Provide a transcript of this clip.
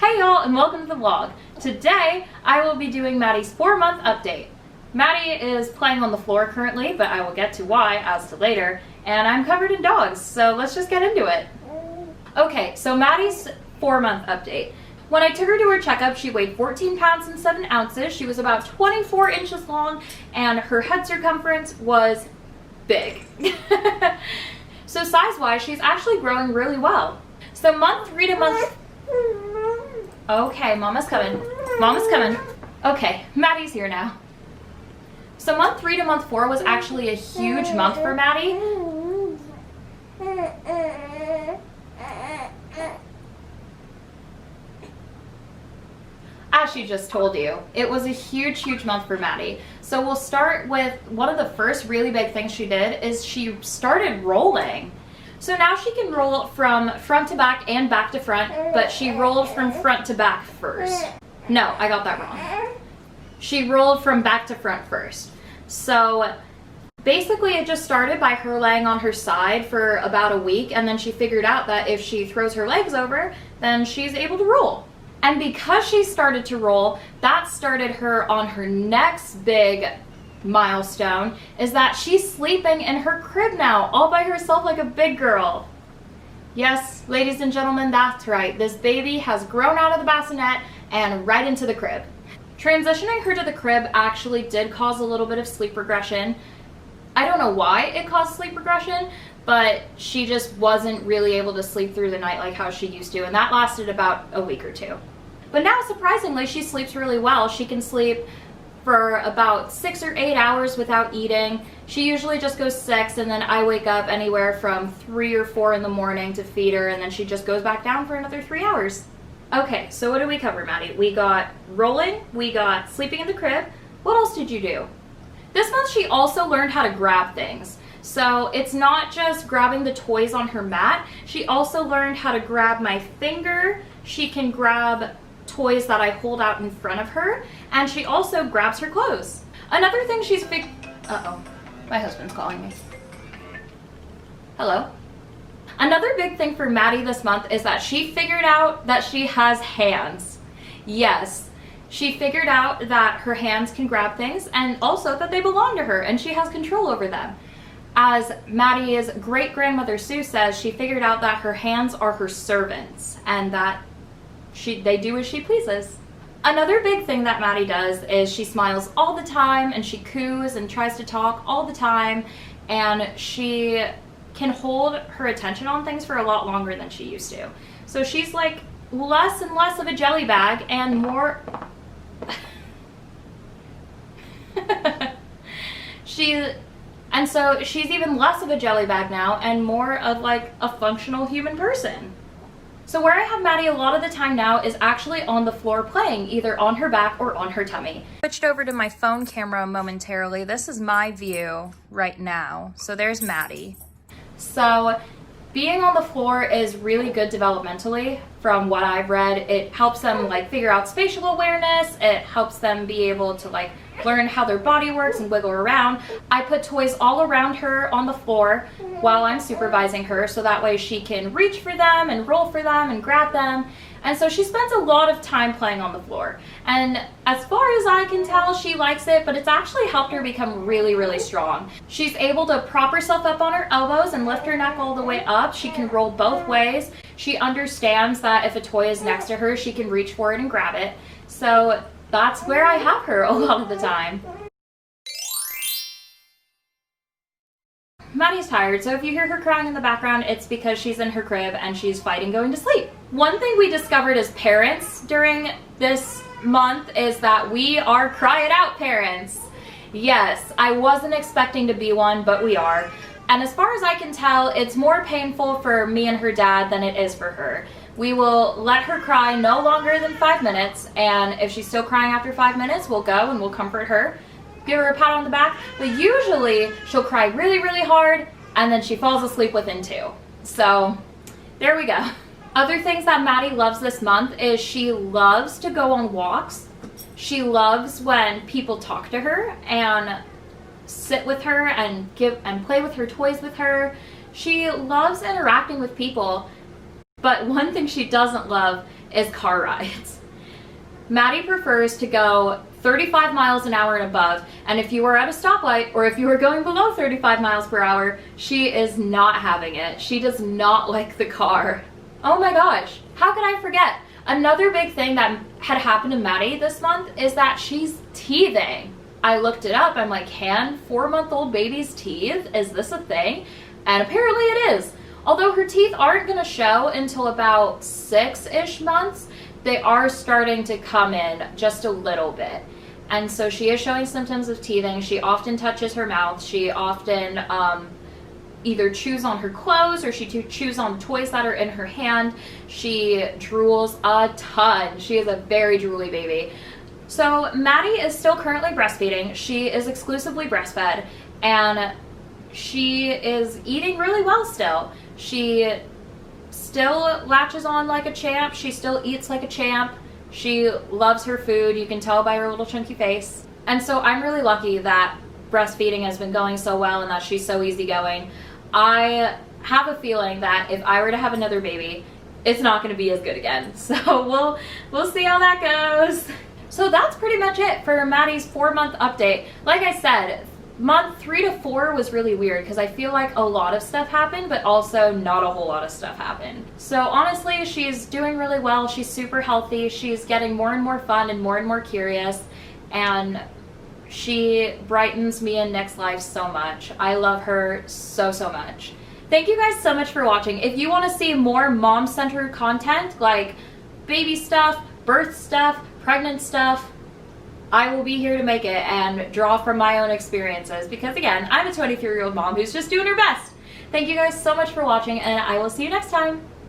Hey y'all, and welcome to the vlog. Today I will be doing Maddie's 4-month update. Maddie is playing on the floor currently, but I will get to why as to later, and I'm covered in dogs, so let's just get into it. Okay, so Maddie's 4-month update. When I took her to her checkup, she weighed 14 pounds and 7 ounces. She was about 24 inches long, and her head circumference was big. So size-wise, she's actually growing really well. So month 3 to month... Okay, Mama's coming. Mama's coming. Okay, Maddie's here now. So month 3 to month 4 was actually a huge month for Maddie. As she just told you, it was a huge month for Maddie. So we'll start with one of the first really big things she did is she started rolling. So now she can roll from front to back and back to front, but she rolled from front to back first. No, I got that wrong. She rolled from back to front first. So basically it just started by her laying on her side for about a week, and then she figured out that if she throws her legs over, then she's able to roll. And because she started to roll, that started her on her next big milestone, is that she's sleeping in her crib now, all by herself like a big girl. Yes, ladies and gentlemen, that's right. This baby has grown out of the bassinet and right into the crib. Transitioning her to the crib actually did cause a little bit of sleep regression. I don't know why it caused sleep regression, but she just wasn't really able to sleep through the night like how she used to, and that lasted about a week or two. But now, surprisingly, she sleeps really well. She can sleep for about 6 or 8 hours without eating. She usually just goes 6, and then I wake up anywhere from 3 or 4 in the morning to feed her, and then she just goes back down for another 3 hours. Okay, so what did we cover, Maddie? We got rolling, we got sleeping in the crib. What else did you do? This month she also learned how to grab things. So it's not just grabbing the toys on her mat, she also learned how to grab my finger. She can grab toys that I hold out in front of her, and she also grabs her clothes. Another thing she's uh-oh, my husband's calling me. Hello? Another big thing for Maddie this month is that she figured out that she has hands. Yes, she figured out that her hands can grab things, and also that they belong to her and she has control over them. As Maddie's great-grandmother Sue says, she figured out that her hands are her servants and that they do as she pleases. Another big thing that Maddie does is she smiles all the time, and she coos and tries to talk all the time, and she can hold her attention on things for a lot longer than she used to. So she's like less and less of a jelly bag and more so she's even less of a jelly bag now and more of like a functional human person. So where I have Maddie a lot of the time now is actually on the floor playing, either on her back or on her tummy. Switched over to my phone camera momentarily. This is my view right now. So there's Maddie. So being on the floor is really good developmentally from what I've read. It helps them like figure out spatial awareness. It helps them be able to like learn how their body works and wiggle around. I put toys all around her on the floor while I'm supervising her, so that way she can reach for them and roll for them and grab them. And so she spends a lot of time playing on the floor. And as far as I can tell, she likes it, but it's actually helped her become really strong. She's able to prop herself up on her elbows and lift her neck all the way up. She can roll both ways. She understands that if a toy is next to her, she can reach for it and grab it. So that's where I have her a lot of the time. Maddie's tired, so if you hear her crying in the background, it's because she's in her crib and she's fighting going to sleep. One thing we discovered as parents during this month is that we are cry it out parents. Yes, I wasn't expecting to be one, but we are. And as far as I can tell, it's more painful for me and her dad than it is for her. We will let her cry no longer than 5 minutes, and if she's still crying after 5 minutes, we'll go and we'll comfort her, give her a pat on the back, but usually she'll cry really hard, and then she falls asleep within 2. So there we go. Other things that Maddie loves this month is she loves to go on walks. She loves when people talk to her and sit with her and play with her toys with her. She loves interacting with people, but one thing she doesn't love is car rides. Maddie prefers to go 35 miles an hour and above, and if you are at a stoplight or if you are going below 35 miles per hour, she is not having it. She does not like the car. Oh my gosh, how could I forget? Another big thing that had happened to Maddie this month is that she's teething. I looked it up. I'm like, can 4-month-old babies teeth? Is this a thing? And apparently it is. Although her teeth aren't going to show until about 6-ish months, they are starting to come in just a little bit. And so she is showing symptoms of teething. She often touches her mouth. She often either chews on her clothes or she chews on toys that are in her hand. She drools a ton. She is a very drooly baby. So Maddie is still currently breastfeeding. She is exclusively breastfed, and she is eating really well still. She still latches on like a champ. She still eats like a champ. She loves her food. You can tell by her little chunky face. And so I'm really lucky that breastfeeding has been going so well and that she's so easygoing. I have a feeling that if I were to have another baby, it's not going to be as good again. So we'll see how that goes. So that's pretty much it for Maddie's 4-month update. Like I said, month 3 to 4 was really weird because I feel like a lot of stuff happened, but also not a whole lot of stuff happened. So honestly, she's doing really well. She's super healthy. She's getting more and more fun and more curious. And she brightens me and Nick's life so much. I love her so much. Thank you guys so much for watching. If you want to see more mom-centered content like baby stuff, birth stuff, pregnant stuff, I will be here to make it and draw from my own experiences because, again, I'm a 23-year-old mom who's just doing her best. Thank you guys so much for watching, and I will see you next time.